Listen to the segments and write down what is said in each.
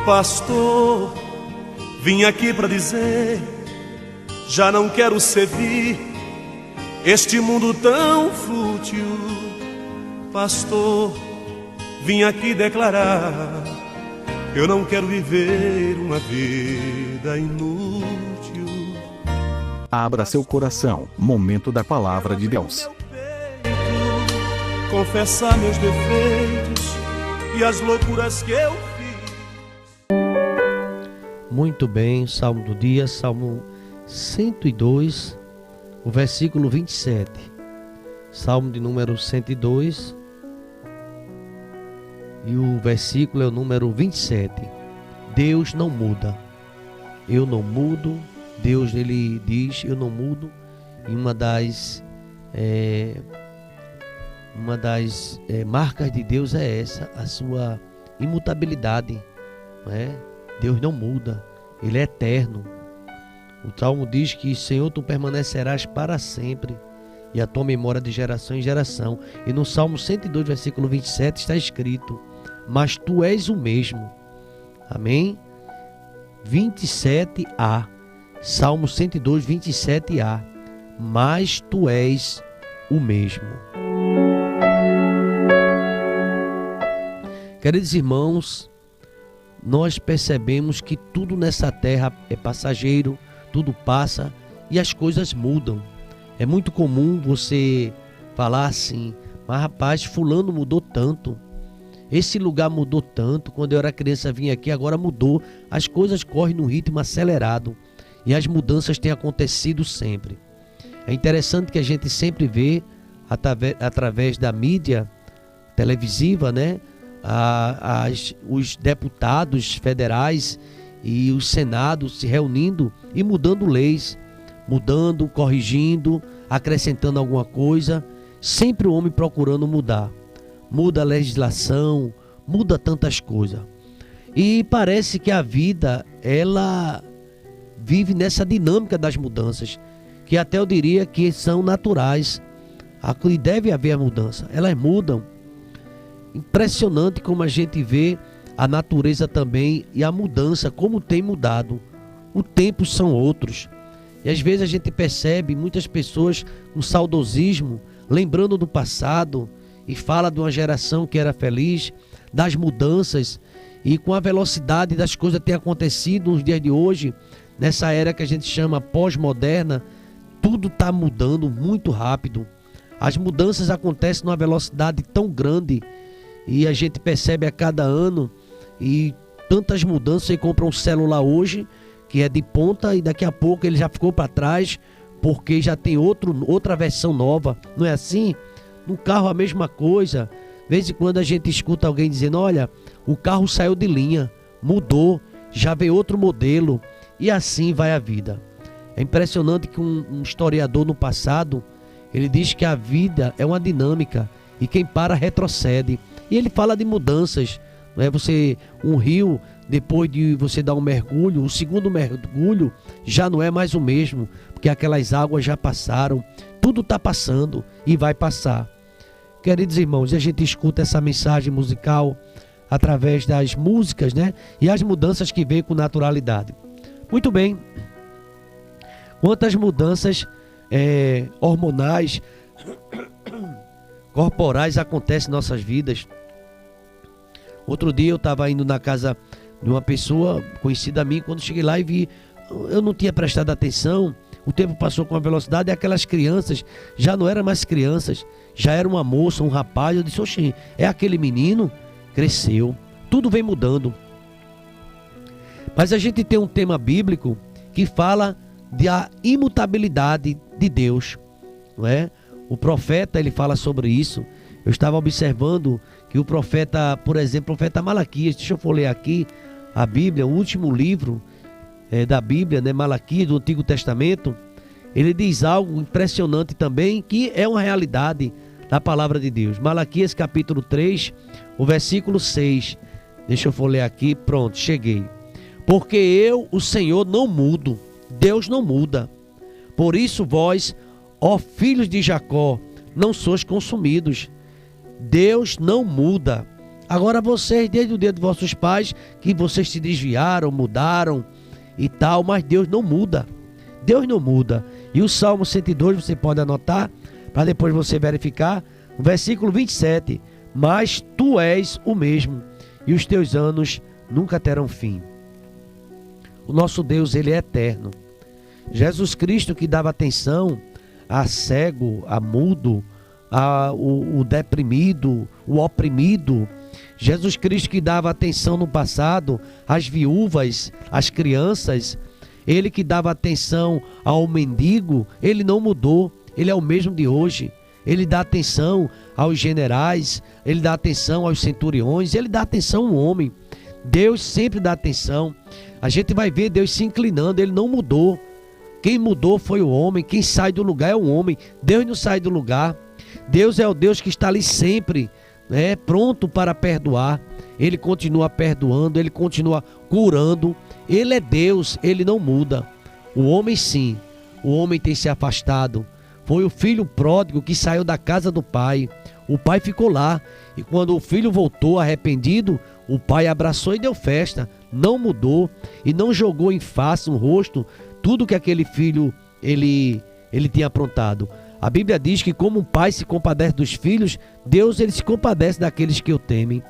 Pastor, vim aqui para dizer, já não quero servir este mundo tão fútil. Pastor, vim aqui declarar, eu não quero viver uma vida inútil. Abra seu coração, momento da palavra de Deus. Confessar meus defeitos e as loucuras que eu fiz. Muito bem, Salmo do dia, Salmo 102, o versículo 27. Salmo de número 102 e o versículo é o número 27. Deus não muda. Eu não mudo. Deus, ele diz, eu não mudo. E uma das marcas de Deus é essa, a sua imutabilidade, não é? Deus não muda, Ele é eterno. O Salmo diz que, Senhor, Tu permanecerás para sempre, e a Tua memória de geração em geração. E no Salmo 102, versículo 27, está escrito, mas Tu és o mesmo. Amém? 27a, Salmo 102, 27a, mas Tu és o mesmo. Queridos irmãos, nós percebemos que tudo nessa terra é passageiro, tudo passa e as coisas mudam. É muito comum você falar assim, mas rapaz, fulano mudou tanto, esse lugar mudou tanto, quando eu era criança vinha aqui, agora mudou. As coisas correm num ritmo acelerado e as mudanças têm acontecido sempre. É interessante que a gente sempre vê, através da mídia televisiva, né? Os deputados federais e os senados se reunindo e mudando leis, mudando, corrigindo, acrescentando alguma coisa, sempre o homem procurando mudar. Muda a legislação, muda tantas coisas. E parece que a vida, ela vive nessa dinâmica das mudanças, que até eu diria que são naturais, e deve haver a mudança, elas mudam. Impressionante como a gente vê a natureza também e a mudança, como tem mudado. Os tempos são outros. E às vezes a gente percebe muitas pessoas com saudosismo, lembrando do passado, e fala de uma geração que era feliz, das mudanças, e com a velocidade das coisas que têm acontecido nos dias de hoje, nessa era que a gente chama pós-moderna, tudo está mudando muito rápido. As mudanças acontecem numa velocidade tão grande, e a gente percebe a cada ano, e tantas mudanças. Você compra um celular hoje, que é de ponta, e daqui a pouco ele já ficou para trás, porque já tem outra versão nova, não é assim? No carro a mesma coisa. De vez em quando a gente escuta alguém dizendo, olha, o carro saiu de linha, mudou, já veio outro modelo, e assim vai a vida. É impressionante que um historiador no passado, ele diz que a vida é uma dinâmica, e quem para retrocede. E ele fala de mudanças, não é? Um rio, depois de você dar um mergulho, o segundo mergulho já não é mais o mesmo, porque aquelas águas já passaram, tudo está passando e vai passar. Queridos irmãos, a gente escuta essa mensagem musical através das músicas, né? E as mudanças que vêm com naturalidade. Muito bem. Quantas mudanças hormonais, corporais acontecem em nossas vidas. Outro dia eu estava indo na casa de uma pessoa conhecida a mim, quando cheguei lá e vi, eu não tinha prestado atenção, o tempo passou com uma velocidade, e aquelas crianças já não eram mais crianças, já era uma moça, um rapaz. Eu disse, oxe, é aquele menino? Cresceu, tudo vem mudando. Mas a gente tem um tema bíblico que fala da imutabilidade de Deus, não é? O profeta, ele fala sobre isso. Eu estava observando que o profeta, por exemplo, o profeta Malaquias, deixa eu ler aqui a Bíblia, o último livro da Bíblia, né, Malaquias, do Antigo Testamento, ele diz algo impressionante também, que é uma realidade da palavra de Deus. Malaquias capítulo 3, o versículo 6. Deixa eu ler aqui, pronto, cheguei. Porque eu, o Senhor, não mudo, Deus não muda. Por isso vós, ó filhos de Jacó, não sois consumidos. Deus não muda, Agora vocês, desde o dia dos vossos pais, que vocês se desviaram, mudaram e tal, mas Deus não muda. Deus não muda. E o Salmo 102, você pode anotar, para depois você verificar, o versículo 27. Mas tu és o mesmo, e os teus anos nunca terão fim. O nosso Deus, ele é eterno. Jesus Cristo, que dava atenção a cego, a mudo, o deprimido, o oprimido. Jesus Cristo, que dava atenção no passado às viúvas, às crianças. Ele que dava atenção ao mendigo, ele não mudou. Ele é o mesmo de hoje. Ele dá atenção aos generais, ele dá atenção aos centuriões, ele dá atenção ao homem. Deus sempre dá atenção. A gente vai ver Deus se inclinando, ele não mudou. Quem mudou foi o homem, quem sai do lugar é o homem. Deus não sai do lugar. Deus é o Deus que está ali sempre, né, pronto para perdoar. Ele continua perdoando, ele continua curando. Ele é Deus, ele não muda. O homem sim, o homem tem se afastado. Foi o filho pródigo que saiu da casa do pai. O pai ficou lá. E quando o filho voltou arrependido, o pai abraçou e deu festa. Não mudou e não jogou em face, no rosto, tudo que aquele filho ele tinha aprontado. A Bíblia diz que como um pai se compadece dos filhos, Deus ele se compadece daqueles que o temem.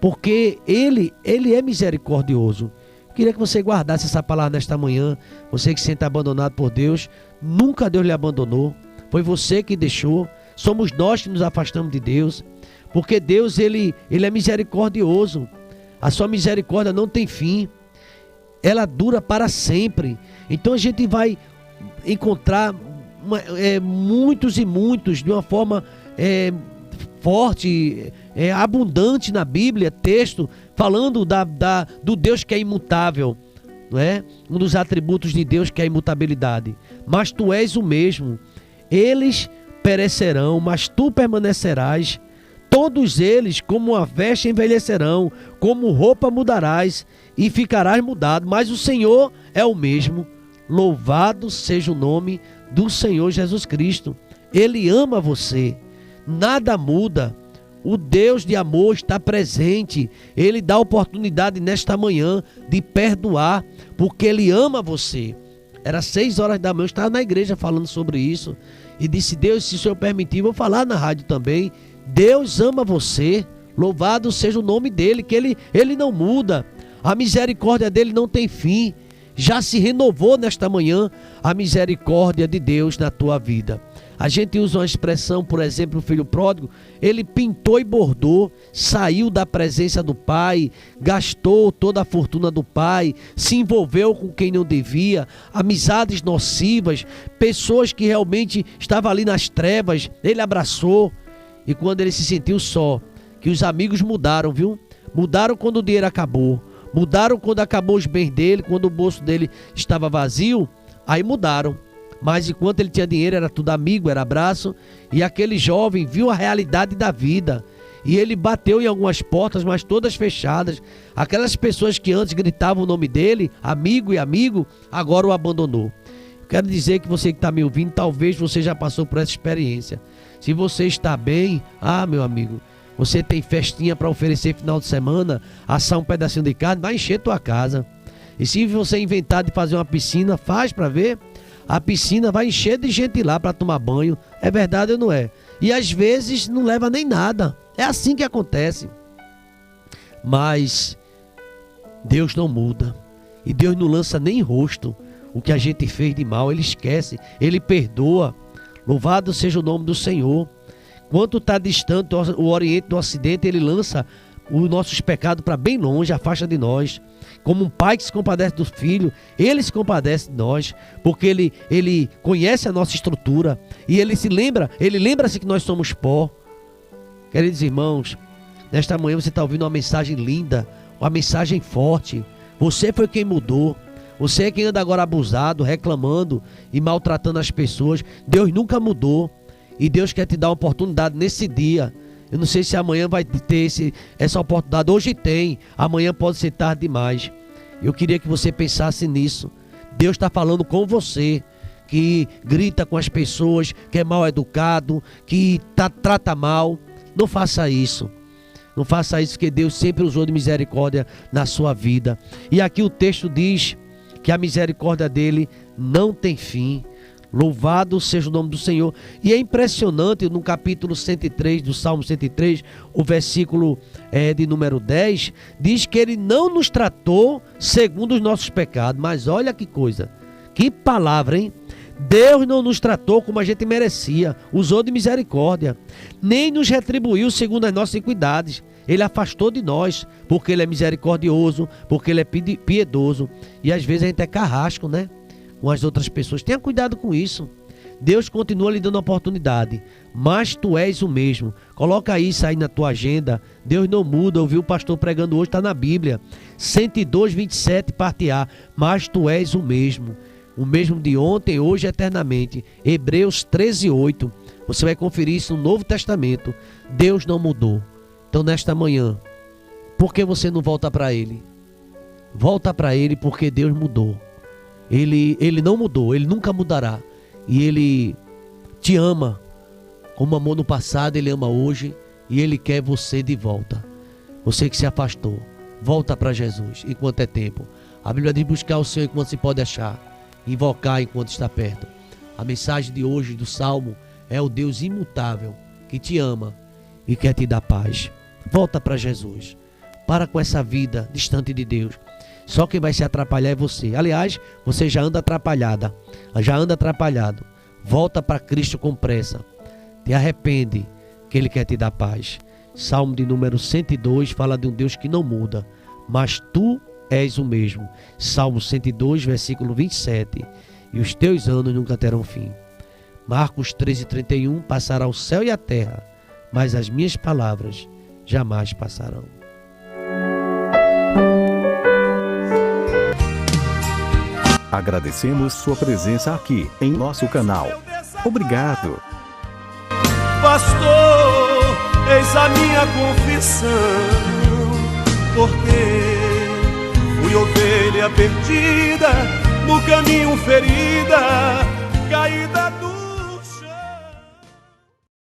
Porque ele é misericordioso. Queria que você guardasse essa palavra nesta manhã. Você que se sente abandonado por Deus, nunca Deus lhe abandonou. Foi você que deixou. Somos nós que nos afastamos de Deus. Porque Deus, ele é misericordioso. A sua misericórdia não tem fim. Ela dura para sempre. Então a gente vai encontrar muitos e muitos, de uma forma forte, abundante na Bíblia, texto falando do Deus que é imutável, não é? Um dos atributos de Deus que é a imutabilidade. Mas tu és o mesmo. Eles perecerão, mas tu permanecerás. Todos eles, como uma veste, envelhecerão, como roupa mudarás e ficarás mudado. Mas o Senhor é o mesmo. Louvado seja o nome do Senhor Jesus Cristo. Ele ama você. Nada muda. O Deus de amor está presente. Ele dá oportunidade nesta manhã de perdoar, porque Ele ama você. Era 6 horas da manhã, eu estava na igreja falando sobre isso. E disse, Deus, se o Senhor permitir, vou falar na rádio também. Deus ama você. Louvado seja o nome dEle, que Ele não muda. A misericórdia dEle não tem fim. Já se renovou nesta manhã a misericórdia de Deus na tua vida. A gente usa uma expressão, por exemplo, o filho pródigo, ele pintou e bordou, saiu da presença do pai, gastou toda a fortuna do pai, se envolveu com quem não devia, amizades nocivas, pessoas que realmente estavam ali nas trevas, ele abraçou. E quando ele se sentiu só, que os amigos mudaram, viu? Mudaram quando o dinheiro acabou, mudaram quando acabou os bens dele, quando o bolso dele estava vazio, aí mudaram. Mas enquanto ele tinha dinheiro, era tudo amigo, era abraço. E aquele jovem viu a realidade da vida. E ele bateu em algumas portas, mas todas fechadas. Aquelas pessoas que antes gritavam o nome dele, amigo e amigo, agora o abandonou. Quero dizer que você que está me ouvindo, talvez você já passou por essa experiência. Se você está bem, meu amigo, você tem festinha para oferecer final de semana, assar um pedacinho de carne, vai encher tua casa. E se você inventar de fazer uma piscina, faz para ver. A piscina vai encher de gente lá para tomar banho. É verdade ou não é? E às vezes não leva nem nada. É assim que acontece. Mas Deus não muda. E Deus não lança nem em rosto o que a gente fez de mal. Ele esquece. Ele perdoa. Louvado seja o nome do Senhor. Quanto está distante o Oriente do Ocidente, Ele lança os nossos pecados para bem longe, afasta de nós. Como um pai que se compadece do filho, Ele se compadece de nós, porque Ele conhece a nossa estrutura e Ele lembra-se que nós somos pó. Queridos irmãos, nesta manhã você está ouvindo uma mensagem linda, uma mensagem forte. Você foi quem mudou. Você é quem anda agora abusado, reclamando e maltratando as pessoas. Deus nunca mudou e Deus quer te dar uma oportunidade nesse dia. Eu não sei se amanhã vai ter essa oportunidade. Hoje tem, amanhã pode ser tarde demais. Eu queria que você pensasse nisso. Deus está falando com você, que grita com as pessoas, que é mal educado, que trata mal. Não faça isso. Não faça isso, que Deus sempre usou de misericórdia na sua vida. E aqui o texto diz que a misericórdia dele não tem fim. Louvado seja o nome do Senhor. E é impressionante, no capítulo 103 do Salmo 103, o versículo de número 10, diz que ele não nos tratou segundo os nossos pecados. Mas olha que coisa, que palavra, hein? Deus não nos tratou como a gente merecia, usou de misericórdia, nem nos retribuiu segundo as nossas iniquidades. Ele afastou de nós, porque ele é misericordioso, porque ele é piedoso. E às vezes a gente é carrasco, né? Com as outras pessoas. Tenha cuidado com isso. Deus continua lhe dando oportunidade, mas tu és o mesmo. Coloca isso aí na tua agenda. Deus não muda. Ouviu o pastor pregando hoje, está na Bíblia. 102, 27, parte A. Mas tu és o mesmo de ontem, hoje e eternamente. Hebreus 13, 8. Você vai conferir isso no Novo Testamento. Deus não mudou. Então nesta manhã, por que você não volta para Ele? Volta para Ele, porque Deus mudou. Ele não mudou, Ele nunca mudará. E Ele te ama como amou no passado, Ele ama hoje. E Ele quer você de volta. Você que se afastou, volta para Jesus enquanto é tempo. A Bíblia diz: buscar o Senhor enquanto se pode achar, invocar enquanto está perto. A mensagem de hoje do Salmo é o Deus imutável que te ama e quer te dar paz. Volta para Jesus. Para com essa vida distante de Deus. Só quem vai se atrapalhar é você. Aliás, você já anda atrapalhada, já anda atrapalhado. Volta para Cristo com pressa. Te arrepende, que Ele quer te dar paz. Salmo de número 102 fala de um Deus que não muda, mas tu és o mesmo. Salmo 102, versículo 27. E os teus anos nunca terão fim. Marcos 13:31. Passará o céu e a terra, mas as minhas palavras jamais passarão. Agradecemos sua presença aqui em nosso canal. Obrigado. Pastor, eis a minha confissão, porque fui ovelha perdida, no caminho ferida, caída do